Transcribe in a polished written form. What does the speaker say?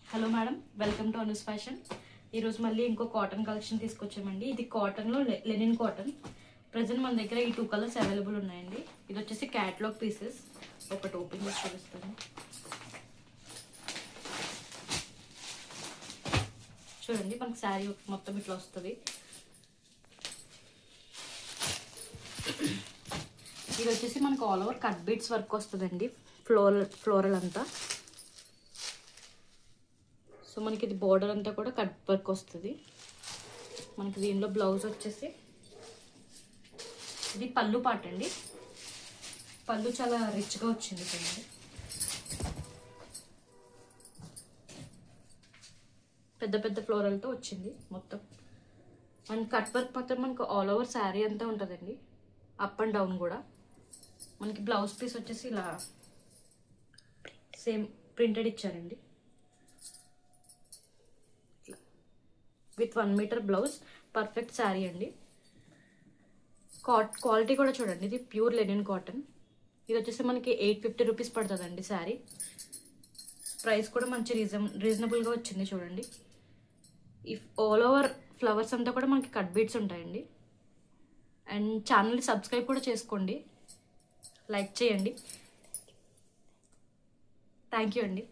Hello madam, welcome to Anu's fashion. ఈరోజు మళ్ళీ ఇంకో కాటన్ కలెక్షన్ తీసుకొచ్చామండి. ఇది కాటన్లో లెనిన్ కాటన్. ప్రజెంట్ మన దగ్గర ఈ 2 కలర్స్ అవైలబుల్ ఉన్నాయండి. ఇది వచ్చేసి క్యాట్లాగ్ పీసెస్. ఒకటి ఓపెన్ చేసి చూపిస్తాను. చూడండి, మనకి శారీ మొత్తం ఇట్లా వస్తుంది. ఇది వచ్చేసి మనకు all over cut beads work వస్తుందండి. ఫ్లోరల్ అంతా. సో మనకి ఇది బోర్డర్ అంతా కూడా కట్ వర్క్ వస్తుంది. మనకి దీనిలో బ్లౌజ్ వచ్చేసి ఇది పళ్ళు పాట అండి. పళ్ళు చాలా రిచ్గా వచ్చింది చూడండి. పెద్ద పెద్ద ఫ్లోరల్తో వచ్చింది మొత్తం. అండ్ కట్ వర్క్ మాత్రం మనకు ఆల్ ఓవర్ శారీ అంతా ఉంటుందండి, అప్ అండ్ డౌన్ కూడా. మనకి బ్లౌజ్ పీస్ వచ్చేసి ఇలా సేమ్ ప్రింటెడ్ ఇచ్చారండి with 1 metre blouse. Perfect sari అండి. క్వాలిటీ కూడా చూడండి, ఇది ప్యూర్ లెనిన్ కాటన్. ఇది వచ్చేసి మనకి 850 రూపీస్ పడుతుందండి శారీ. ప్రైస్ కూడా మంచి రీజనబుల్గా వచ్చింది చూడండి. ఈ ఆల్ ఓవర్ ఫ్లవర్స్ అంతా కూడా మనకి కట్ బీట్స్ ఉంటాయండి. అండ్ ఛానల్ని సబ్స్క్రైబ్ కూడా చేసుకోండి, లైక్ చేయండి. థ్యాంక్ యూ అండి.